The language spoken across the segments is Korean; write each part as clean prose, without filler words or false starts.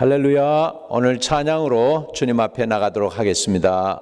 할렐루야. 오늘 찬양으로 주님 앞에 나가도록 하겠습니다.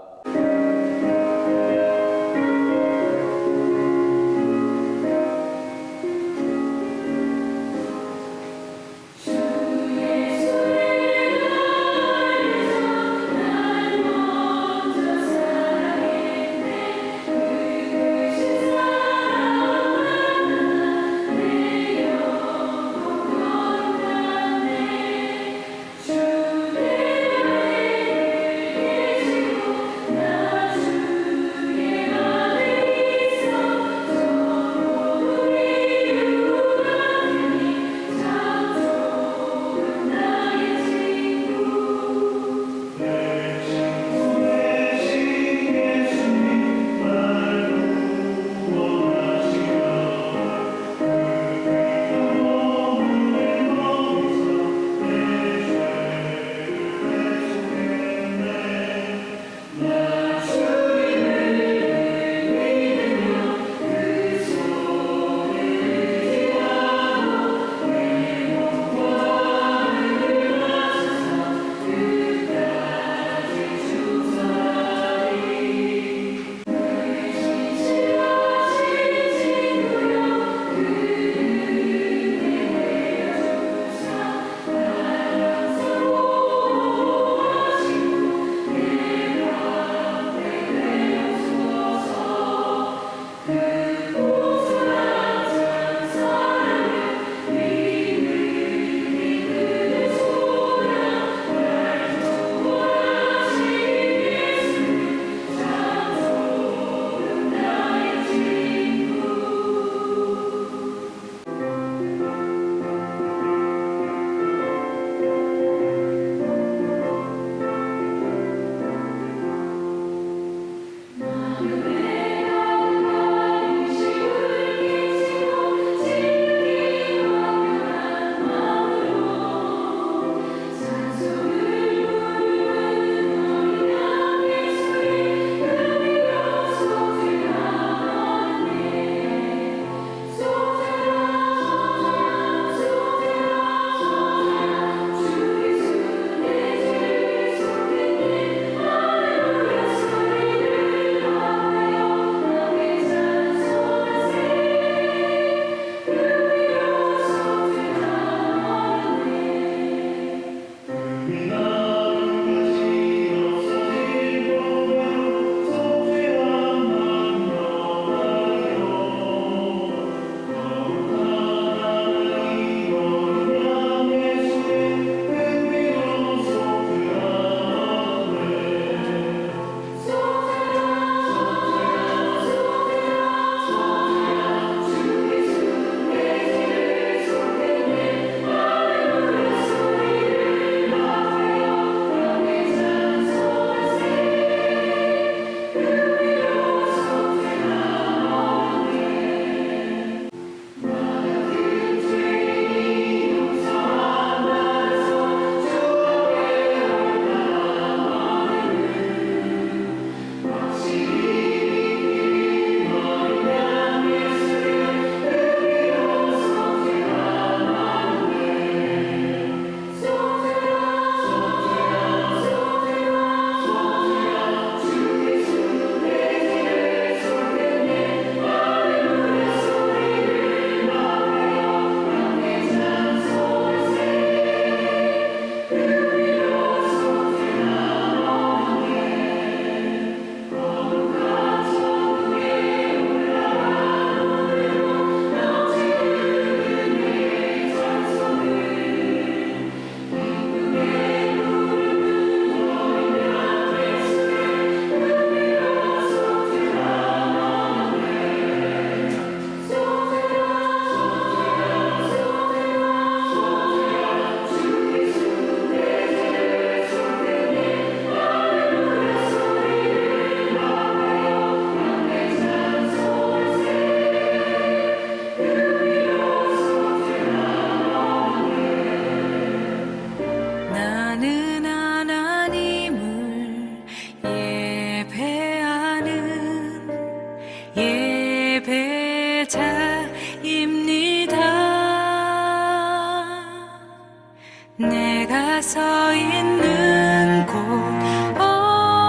서 있는 곳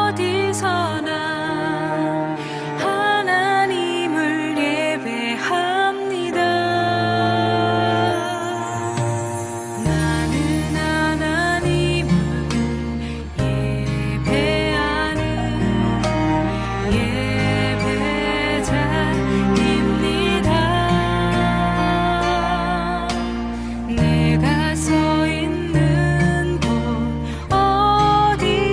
어디서나 하나님을 예배합니다. 나는 하나님을 예배하는 예배자입니다. 내가 서 있는 곳 어디서나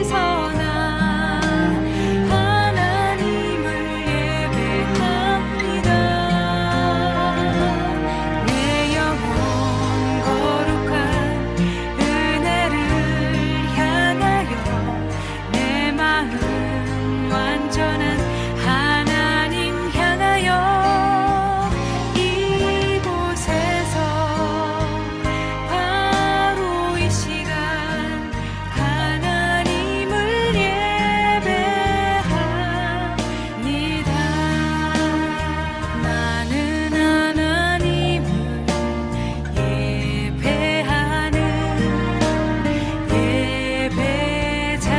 하나님을 예배합니다. 내 영혼 거룩한 은혜를 향하여 내 마음 완전한 하나님 향하여 이곳에서 바로 이 시간 하나님을 예배합니다. 나는 하나님을 예배하는 예배자입니다.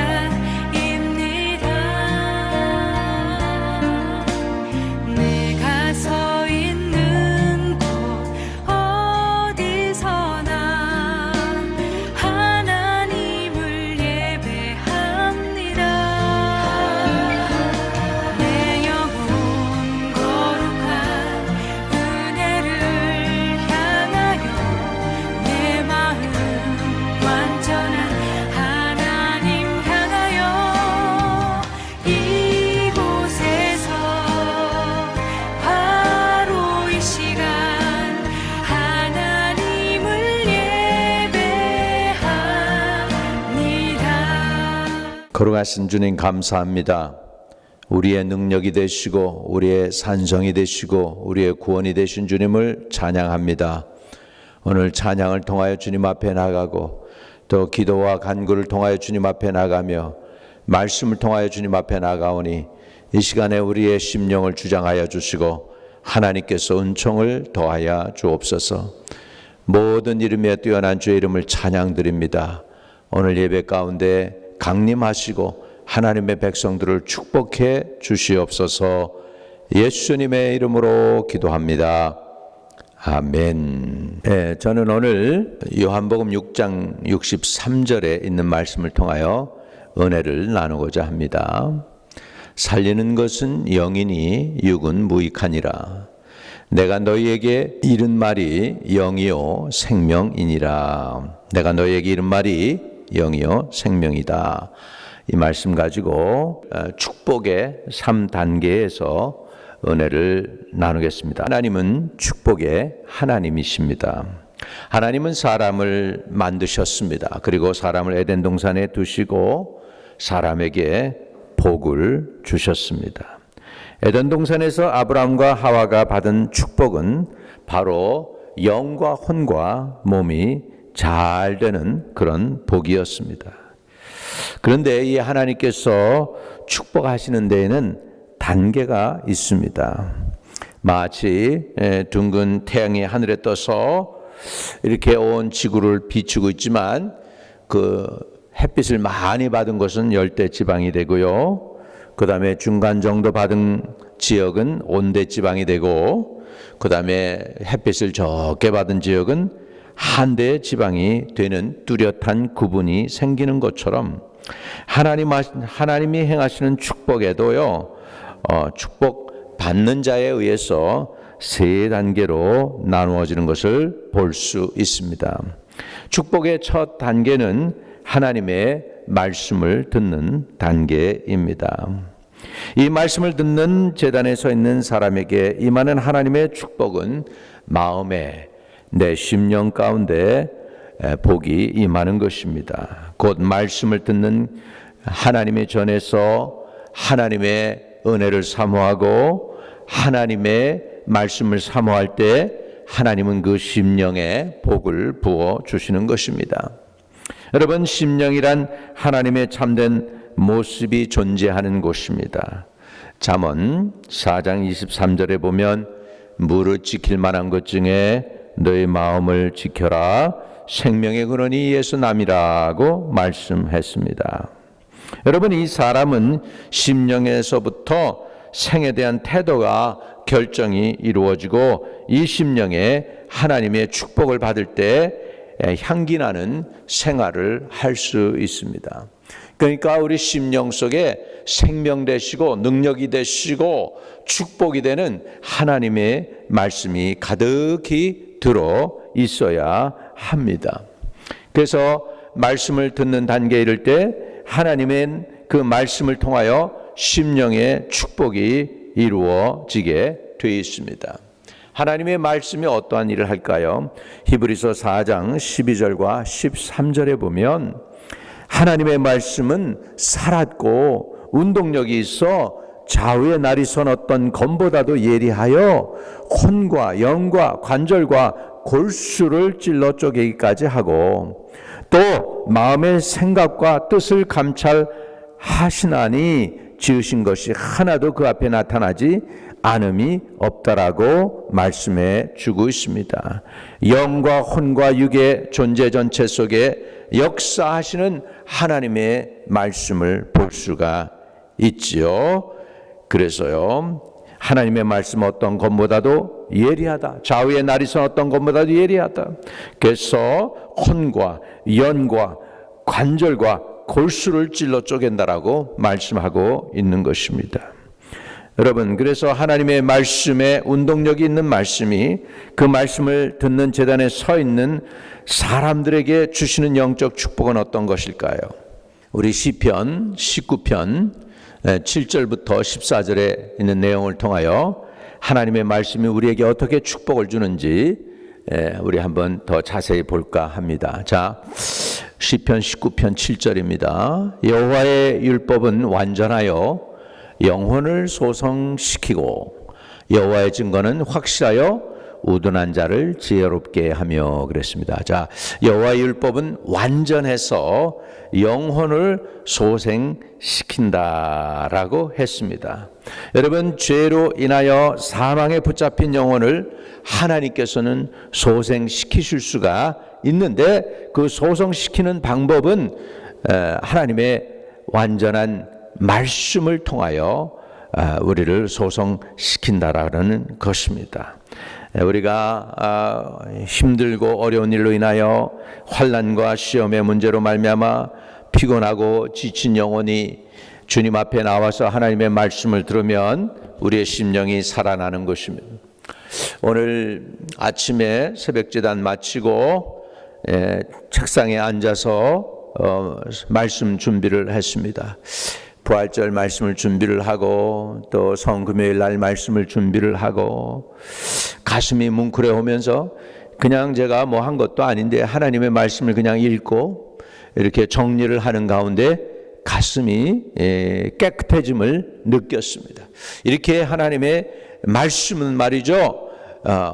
내가 서 있는 곳 어디서나 하나님을 예배합니다. 내 영혼 거룩한 은혜를 향하여 내 마음 완전한 하나님 향하여 이곳에서 바로 이 시간 하나님을 예배합니다. 거룩하신 주님 감사합니다. 우리의 능력이 되시고 우리의 산성이 되시고 우리의 구원이 되신 주님을 찬양합니다. 오늘 찬양을 통하여 주님 앞에 나가고 또 기도와 간구를 통하여 주님 앞에 나가며 말씀을 통하여 주님 앞에 나가오니 이 시간에 우리의 심령을 주장하여 주시고 하나님께서 은총을 더하여 주옵소서. 모든 이름에 뛰어난 주의 이름을 찬양드립니다. 오늘 예배 가운데 강림하시고 하나님의 백성들을 축복해 주시옵소서. 예수님의 이름으로 기도합니다. 아멘. 네, 저는 오늘 요한복음 6장 63절에 있는 말씀을 통하여 은혜를 나누고자 합니다. 살리는 것은 영이니 육은 무익하니라. 내가 너희에게 이른 말이 영이요 생명이니라. 내가 너희에게 이른 말이 영이요 생명이다. 이 말씀 가지고 축복의 3단계에서 은혜를 나누겠습니다. 하나님은 축복의 하나님이십니다. 하나님은 사람을 만드셨습니다. 그리고 사람을 에덴 동산에 두시고 사람에게 복을 주셨습니다. 에덴 동산에서 아브라함과 하와가 받은 축복은 바로 영과 혼과 몸이 잘 되는 그런 복이었습니다. 그런데 이 하나님께서 축복하시는 데에는 단계가 있습니다. 마치 둥근 태양이 하늘에 떠서 이렇게 온 지구를 비추고 있지만 그 햇빛을 많이 받은 곳은 열대 지방이 되고요. 그 다음에 중간 정도 받은 지역은 온대 지방이 되고, 그 다음에 햇빛을 적게 받은 지역은 한대 지방이 되는 뚜렷한 구분이 생기는 것처럼 하나님이 행하시는 축복에도요, 축복 받는 자에 의해서 세 단계로 나누어지는 것을 볼 수 있습니다. 축복의 첫 단계는 하나님의 말씀을 듣는 단계입니다. 이 말씀을 듣는 제단에 서 있는 사람에게 임하는 하나님의 축복은 마음에 내 심령 가운데 복이 임하는 것입니다. 곧 말씀을 듣는 하나님의 전에서 하나님의 은혜를 사모하고 하나님의 말씀을 사모할 때 하나님은 그 심령에 복을 부어 주시는 것입니다. 여러분, 심령이란 하나님의 참된 모습이 존재하는 곳입니다. 잠언 4장 23절에 보면 무릇 지킬 만한 것 중에 너의 마음을 지켜라. 생명의 근원이 예수남이라고 말씀했습니다. 여러분, 이 사람은 심령에서부터 생에 대한 태도가 결정이 이루어지고 이 심령에 하나님의 축복을 받을 때 향기나는 생활을 할 수 있습니다. 그러니까 우리 심령 속에 생명 되시고 능력이 되시고 축복이 되는 하나님의 말씀이 가득히 들어 있어야 합니다. 그래서 말씀을 듣는 단계에 이를 때 하나님의 그 말씀을 통하여 심령의 축복이 이루어지게 되어 있습니다. 하나님의 말씀이 어떠한 일을 할까요? 히브리서 4장 12절과 13절에 보면 하나님의 말씀은 살았고 운동력이 있어 좌우의 날이 선 어떤 검보다도 예리하여 혼과 영과 관절과 골수를 찔러 쪼개기까지 하고 또 마음의 생각과 뜻을 감찰하시나니 지으신 것이 하나도 그 앞에 나타나지 않음이 없다라고 말씀해 주고 있습니다. 영과 혼과 육의 존재 전체 속에 역사하시는 하나님의 말씀을 볼 수가 있지요. 그래서요, 하나님의 말씀 어떤 것보다도 예리하다. 좌우의 날이 선 어떤 것보다도 예리하다. 그래서 혼과 연과 관절과 골수를 찔러 쪼갠다라고 말씀하고 있는 것입니다. 여러분, 그래서 하나님의 말씀에 운동력이 있는 말씀이 그 말씀을 듣는 제단에 서 있는 사람들에게 주시는 영적 축복은 어떤 것일까요? 우리 시편 19편 7절부터 14절에 있는 내용을 통하여 하나님의 말씀이 우리에게 어떻게 축복을 주는지 우리 한번 더 자세히 볼까 합니다. 자, 시편 19편 7절입니다. 여호와의 율법은 완전하여 영혼을 소성시키고 여호와의 증거는 확실하여 우둔한 자를 지혜롭게 하며 그랬습니다. 자, 여호와의 율법은 완전해서 영혼을 소생시킨다라고 했습니다. 여러분, 죄로 인하여 사망에 붙잡힌 영혼을 하나님께서는 소생시키실 수가 있는데 그 소생시키는 방법은 하나님의 완전한 말씀을 통하여 우리를 소생시킨다라는 것입니다. 우리가 힘들고 어려운 일로 인하여 환난과 시험의 문제로 말미암아 피곤하고 지친 영혼이 주님 앞에 나와서 하나님의 말씀을 들으면 우리의 심령이 살아나는 것입니다. 오늘 아침에 새벽제단 마치고 책상에 앉아서 말씀 준비를 했습니다. 부활절 말씀을 준비를 하고 또 성금요일 날 말씀을 준비를 하고 가슴이 뭉클해 오면서 그냥 제가 뭐 한 것도 아닌데 하나님의 말씀을 그냥 읽고 이렇게 정리를 하는 가운데 가슴이 깨끗해짐을 느꼈습니다. 이렇게 하나님의 말씀은 말이죠,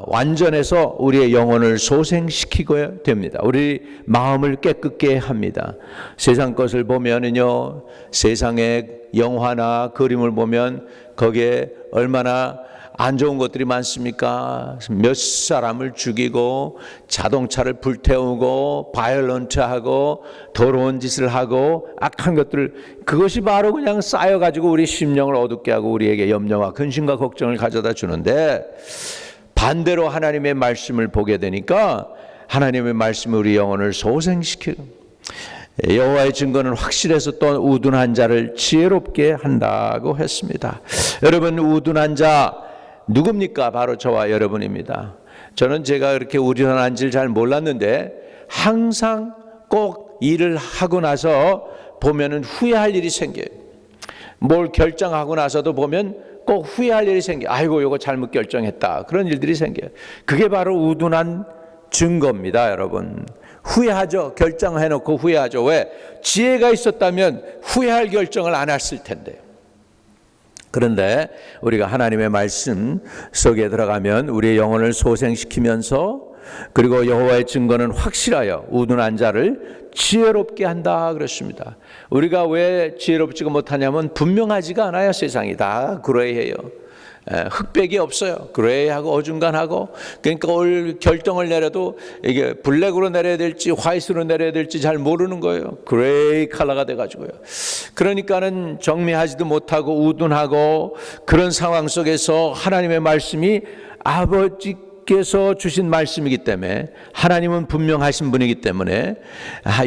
완전해서 우리의 영혼을 소생시키고 됩니다. 우리 마음을 깨끗게 합니다. 세상 것을 보면은요, 세상의 영화나 그림을 보면 거기에 얼마나 안 좋은 것들이 많습니까? 몇 사람을 죽이고 자동차를 불태우고 바이올런트하고 더러운 짓을 하고 악한 것들, 그것이 바로 그냥 쌓여가지고 우리 심령을 어둡게 하고 우리에게 염려와 근심과 걱정을 가져다 주는데, 반대로 하나님의 말씀을 보게 되니까 하나님의 말씀이 우리 영혼을 소생시키고 여호와의 증거는 확실해서 또 우둔한 자를 지혜롭게 한다고 했습니다. 여러분, 우둔한 자 누굽니까? 바로 저와 여러분입니다. 저는 제가 그렇게 우둔한지를 잘 몰랐는데 항상 꼭 일을 하고 나서 보면은 후회할 일이 생겨요. 뭘 결정하고 나서도 보면 꼭 후회할 일이 생겨요. 아이고, 이거 잘못 결정했다. 그런 일들이 생겨요. 그게 바로 우둔한 증거입니다, 여러분. 후회하죠. 결정해놓고 후회하죠. 왜? 지혜가 있었다면 후회할 결정을 안 했을 텐데요. 그런데 우리가 하나님의 말씀 속에 들어가면 우리의 영혼을 소생시키면서, 그리고 여호와의 증거는 확실하여 우둔한 자를 지혜롭게 한다 그랬습니다. 우리가 왜 지혜롭지가 못하냐면 분명하지가 않아요. 세상이 다 그러해요. 흑백이 없어요. 그레이하고 어중간하고, 그러니까 올 결정을 내려도 이게 블랙으로 내려야 될지 화이트로 내려야 될지 잘 모르는 거예요. 그레이 컬러가 돼가지고요. 그러니까는 정리하지도 못하고 우둔하고 그런 상황 속에서 하나님의 말씀이 아버지께서 주신 말씀이기 때문에, 하나님은 분명하신 분이기 때문에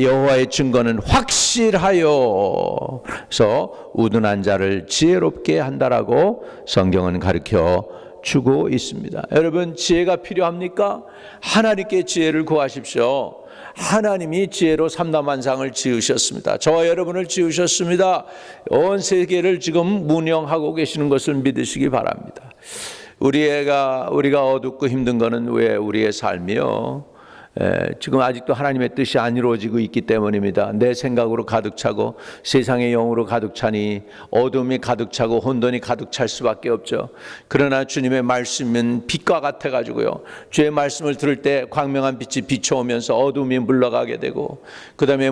여호와의 증거는 확실하여, 그래서 우둔한 자를 지혜롭게 한다라고 성경은 가르쳐 주고 있습니다. 여러분, 지혜가 필요합니까? 하나님께 지혜를 구하십시오. 하나님이 지혜로 삼라만상을 지으셨습니다. 저와 여러분을 지으셨습니다. 온 세계를 지금 운영하고 계시는 것을 믿으시기 바랍니다. 우리가 어둡고 힘든 것은 왜 우리의 삶이요? 지금 아직도 하나님의 뜻이 안 이루어지고 있기 때문입니다. 내 생각으로 가득 차고 세상의 영으로 가득 차니 어둠이 가득 차고 혼돈이 가득 찰 수밖에 없죠. 그러나 주님의 말씀은 빛과 같아 가지고요, 주의 말씀을 들을 때 광명한 빛이 비춰오면서 어둠이 물러가게 되고, 그 다음에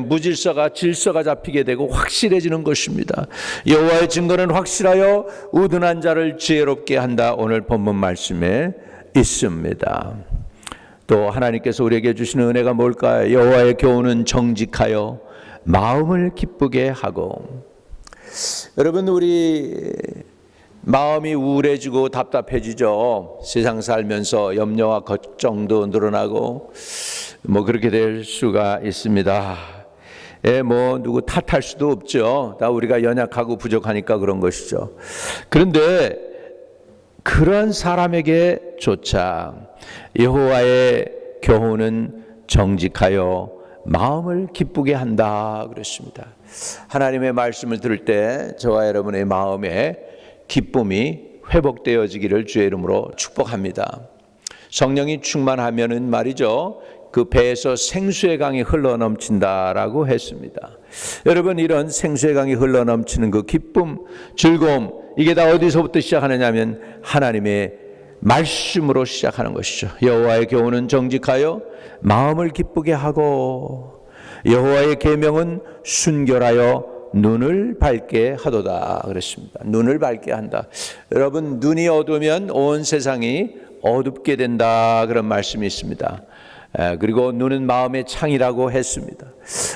질서가 잡히게 되고 확실해지는 것입니다. 여호와의 증거는 확실하여 우둔한 자를 지혜롭게 한다. 오늘 본문 말씀에 있습니다. 또 하나님께서 우리에게 주시는 은혜가 뭘까요? 여호와의 교훈은 정직하여 마음을 기쁘게 하고. 여러분, 우리 마음이 우울해지고 답답해지죠. 세상 살면서 염려와 걱정도 늘어나고 그렇게 될 수가 있습니다. 누구 탓할 수도 없죠. 다 우리가 연약하고 부족하니까 그런 것이죠. 그런데 그런 사람에게조차 여호와의 교훈은 정직하여 마음을 기쁘게 한다 그랬습니다. 하나님의 말씀을 들을 때 저와 여러분의 마음에 기쁨이 회복되어지기를 주의 이름으로 축복합니다. 성령이 충만하면은 말이죠, 그 배에서 생수의 강이 흘러넘친다라고 했습니다. 여러분, 이런 생수의 강이 흘러넘치는 그 기쁨, 즐거움, 이게 다 어디서부터 시작하느냐면 하나님의 말씀으로 시작하는 것이죠. 여호와의 교훈은 정직하여 마음을 기쁘게 하고 여호와의 계명은 순결하여 눈을 밝게 하도다 그랬습니다. 눈을 밝게 한다. 여러분, 눈이 어두우면 온 세상이 어둡게 된다, 그런 말씀이 있습니다. 그리고 눈은 마음의 창이라고 했습니다.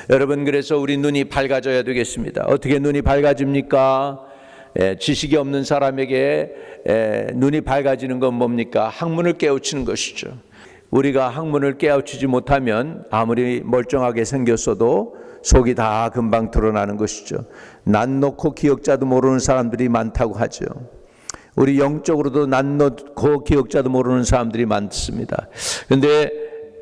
여러분, 그래서 우리 눈이 밝아져야 되겠습니다. 어떻게 눈이 밝아집니까? 지식이 없는 사람에게 눈이 밝아지는 건 뭡니까? 학문을 깨우치는 것이죠. 우리가 학문을 깨우치지 못하면 아무리 멀쩡하게 생겼어도 속이 다 금방 드러나는 것이죠. 난 놓고 기억자도 모르는 사람들이 많다고 하죠. 우리 영적으로도 난 놓고 기억자도 모르는 사람들이 많습니다. 그런데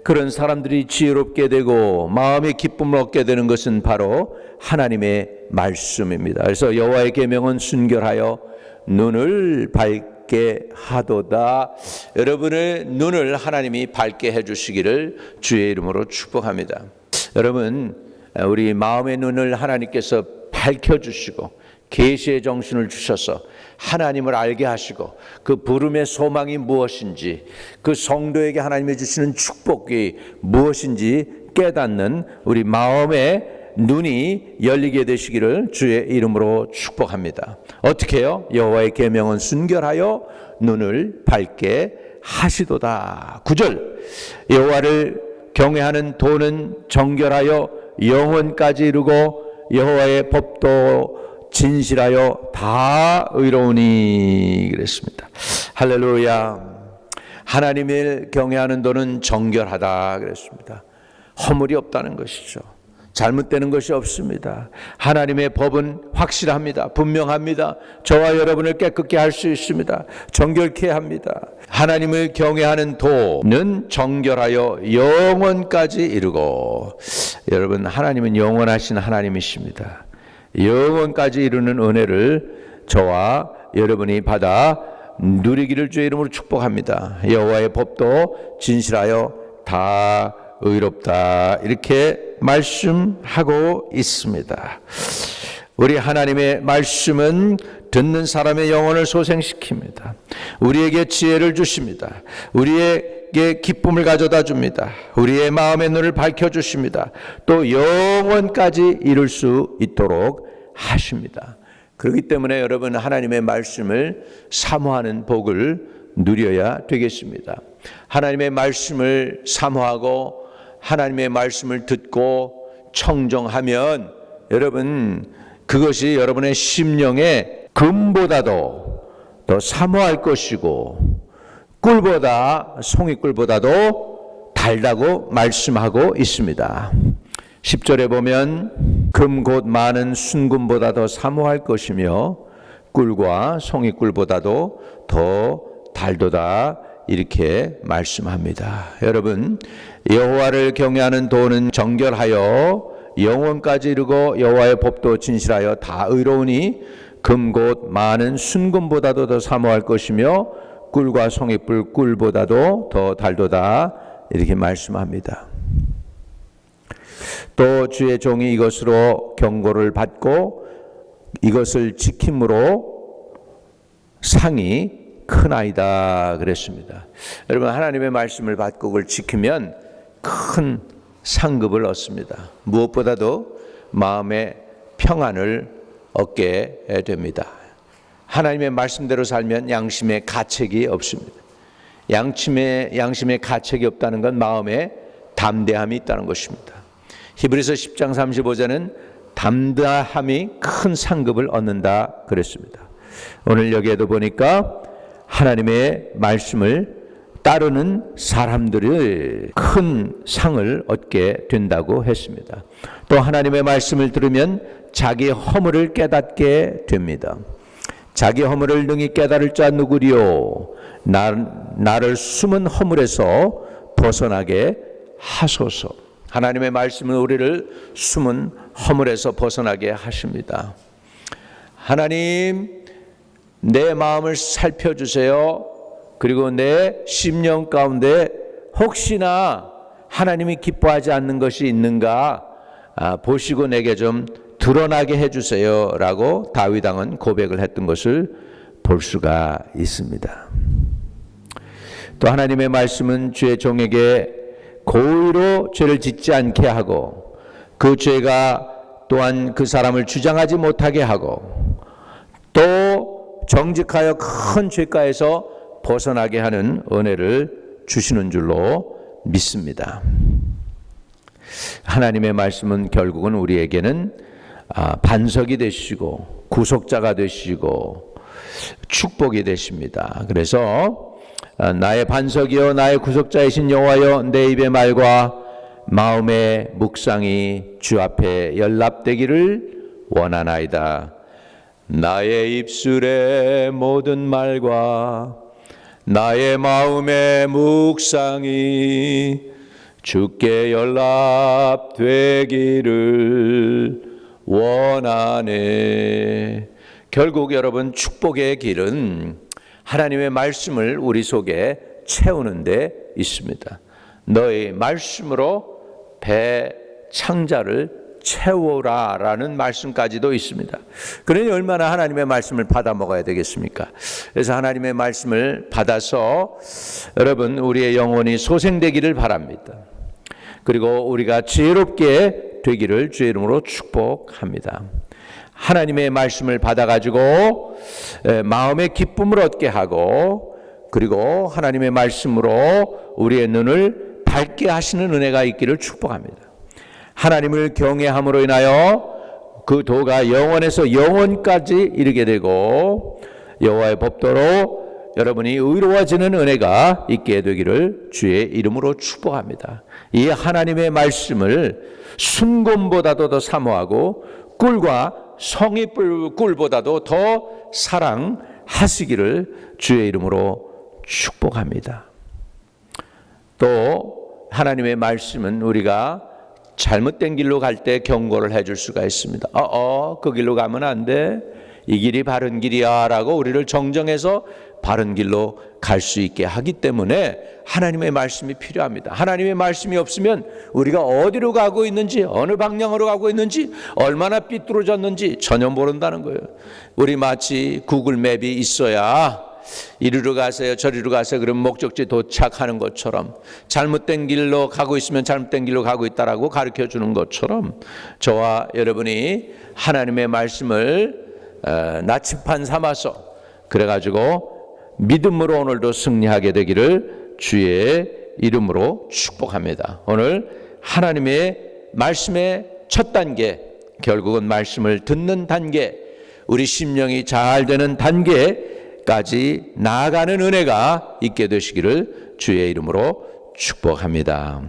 그런 사람들이 지혜롭게 되고 마음의 기쁨을 얻게 되는 것은 바로 하나님의 말씀입니다. 그래서 여호와의 계명은 순결하여 눈을 밝게 하도다. 여러분의 눈을 하나님이 밝게 해주시기를 주의 이름으로 축복합니다. 여러분, 우리 마음의 눈을 하나님께서 밝혀주시고 계시의 정신을 주셔서 하나님을 알게 하시고 그 부름의 소망이 무엇인지, 그 성도에게 하나님이 주시는 축복이 무엇인지 깨닫는 우리 마음의 눈이 열리게 되시기를 주의 이름으로 축복합니다. 어떻게 해요? 여호와의 계명은 순결하여 눈을 밝게 하시도다. 9절, 여호와를 경외하는 도는 정결하여 영혼까지 이루고 여호와의 법도 진실하여 다 의로우니 그랬습니다. 할렐루야. 하나님을 경외하는 도는 정결하다 그랬습니다. 허물이 없다는 것이죠. 잘못되는 것이 없습니다. 하나님의 법은 확실합니다. 분명합니다. 저와 여러분을 깨끗게 할 수 있습니다. 정결케 합니다. 하나님을 경외하는 도는 정결하여 영원까지 이루고. 여러분, 하나님은 영원하신 하나님이십니다. 영원까지 이루는 은혜를 저와 여러분이 받아 누리기를 주의 이름으로 축복합니다. 여호와의 법도 진실하여 다 의롭다, 이렇게 말씀하고 있습니다. 우리 하나님의 말씀은 듣는 사람의 영혼을 소생시킵니다. 우리에게 지혜를 주십니다. 우리에게 기쁨을 가져다 줍니다. 우리의 마음의 눈을 밝혀주십니다. 또 영원까지 이룰 수 있도록 하십니다. 그렇기 때문에 여러분 하나님의 말씀을 사모하는 복을 누려야 되겠습니다. 하나님의 말씀을 사모하고 하나님의 말씀을 듣고 청정하면 여러분 그것이 여러분의 심령에 금보다도 더 사모할 것이고 꿀보다 송이꿀보다도 달다고 말씀하고 있습니다. 10절에 보면 금 곧 많은 순금보다 더 사모할 것이며 꿀과 송이꿀보다도 더 달도다 이렇게 말씀합니다. 여러분 여호와를 경외하는 도는 정결하여 영원까지 이르고 여호와의 법도 진실하여 다 의로우니 금 곧 많은 순금보다도 더 사모할 것이며 꿀과 송이꿀 꿀보다도 더 달도다 이렇게 말씀합니다. 또 주의 종이 이것으로 경고를 받고 이것을 지킴으로 상이 크나이다 그랬습니다. 여러분 하나님의 말씀을 받고 그걸 지키면 큰 상급을 얻습니다. 무엇보다도 마음의 평안을 얻게 됩니다. 하나님의 말씀대로 살면 양심의 가책이 없습니다. 양심의 가책이 없다는 건 마음에 담대함이 있다는 것입니다. 히브리서 10장 35절은 담대함이 큰 상급을 얻는다 그랬습니다. 오늘 여기에도 보니까 하나님의 말씀을 따르는 사람들이 큰 상을 얻게 된다고 했습니다. 또 하나님의 말씀을 들으면 자기 허물을 깨닫게 됩니다. 자기 허물을 능히 깨달을 자 누구리요? 나를 숨은 허물에서 벗어나게 하소서. 하나님의 말씀은 우리를 숨은 허물에서 벗어나게 하십니다. 하나님 내 마음을 살펴주세요. 그리고 내 심령 가운데 혹시나 하나님이 기뻐하지 않는 것이 있는가 보시고 내게 좀 드러나게 해주세요 라고 다윗 왕은 고백을 했던 것을 볼 수가 있습니다. 또 하나님의 말씀은 주의 종에게 고의로 죄를 짓지 않게 하고 그 죄가 또한 그 사람을 주장하지 못하게 하고 또 정직하여 큰 죄가에서 벗어나게 하는 은혜를 주시는 줄로 믿습니다. 하나님의 말씀은 결국은 우리에게는 반석이 되시고 구속자가 되시고 축복이 되십니다. 그래서 나의 반석이요 나의 구속자이신 여호와여 내 입의 말과 마음의 묵상이 주 앞에 연락되기를 원하나이다. 나의 입술의 모든 말과 나의 마음의 묵상이 주께 연락되기를 원하네. 결국 여러분 축복의 길은 하나님의 말씀을 우리 속에 채우는 데 있습니다. 너의 말씀으로 배 창자를 채워라 라는 말씀까지도 있습니다. 그러니 얼마나 하나님의 말씀을 받아 먹어야 되겠습니까? 그래서 하나님의 말씀을 받아서 여러분 우리의 영혼이 소생되기를 바랍니다. 그리고 우리가 지혜롭게 되기를 주의 이름으로 축복합니다. 하나님의 말씀을 받아가지고 마음의 기쁨을 얻게 하고 그리고 하나님의 말씀으로 우리의 눈을 밝게 하시는 은혜가 있기를 축복합니다. 하나님을 경외함으로 인하여 그 도가 영원에서 영원까지 이르게 되고 여호와의 법도로 여러분이 의로워지는 은혜가 있게 되기를 주의 이름으로 축복합니다. 이 하나님의 말씀을 순금보다도 더 사모하고 꿀과 성이꿀보다도 더 사랑하시기를 주의 이름으로 축복합니다. 또 하나님의 말씀은 우리가 잘못된 길로 갈 때 경고를 해줄 수가 있습니다. 그 길로 가면 안 돼. 이 길이 바른 길이야 라고 우리를 정정해서 바른 길로 갈 수 있게 하기 때문에 하나님의 말씀이 필요합니다. 하나님의 말씀이 없으면 우리가 어디로 가고 있는지 어느 방향으로 가고 있는지 얼마나 삐뚤어졌는지 전혀 모른다는 거예요. 우리 마치 구글 맵이 있어야 이리로 가세요 저리로 가세요 그럼 목적지 도착하는 것처럼 잘못된 길로 가고 있으면 잘못된 길로 가고 있다라고 가르쳐 주는 것처럼 저와 여러분이 하나님의 말씀을 나침반 삼아서 그래가지고 믿음으로 오늘도 승리하게 되기를 주의 이름으로 축복합니다. 오늘 하나님의 말씀의 첫 단계, 결국은 말씀을 듣는 단계, 우리 심령이 잘 되는 단계까지 나아가는 은혜가 있게 되시기를 주의 이름으로 축복합니다.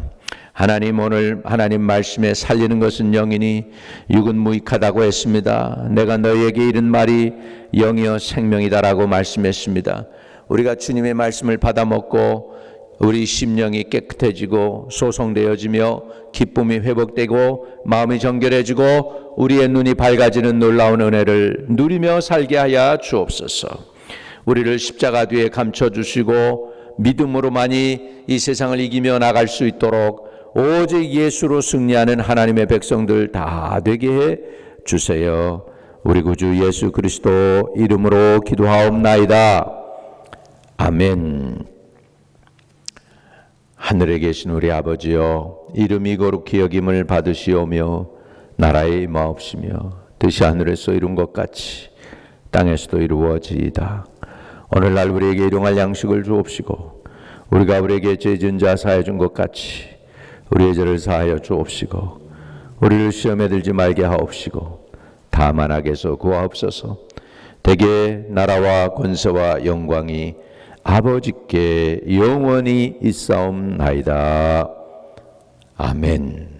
하나님, 오늘 하나님 말씀에 살리는 것은 영이니 육은 무익하다고 했습니다. 내가 너희에게 이른 말이 영이요 생명이다라고 말씀했습니다. 우리가 주님의 말씀을 받아 먹고 우리 심령이 깨끗해지고 소성되어지며 기쁨이 회복되고 마음이 정결해지고 우리의 눈이 밝아지는 놀라운 은혜를 누리며 살게 하여 주옵소서. 우리를 십자가 뒤에 감춰주시고 믿음으로만이 이 세상을 이기며 나갈 수 있도록 오직 예수로 승리하는 하나님의 백성들 다 되게 해 주세요. 우리 구주 예수 그리스도 이름으로 기도하옵나이다. 아멘. 하늘에 계신 우리 아버지여, 이름이 거룩히 여김을 받으시오며 나라에 임하옵시며 뜻이 하늘에서 이룬 것 같이 땅에서도 이루어지이다. 오늘날 우리에게 일용할 양식을 주옵시고 우리가 우리에게 죄 지은 자 사하여 준 것 같이 우리의 죄를 사하여 주옵시고 우리를 시험에 들지 말게 하옵시고 다만 악에서 구하옵소서. 대개 나라와 권세와 영광이 아버지께 영원히 있사옵나이다. 아멘.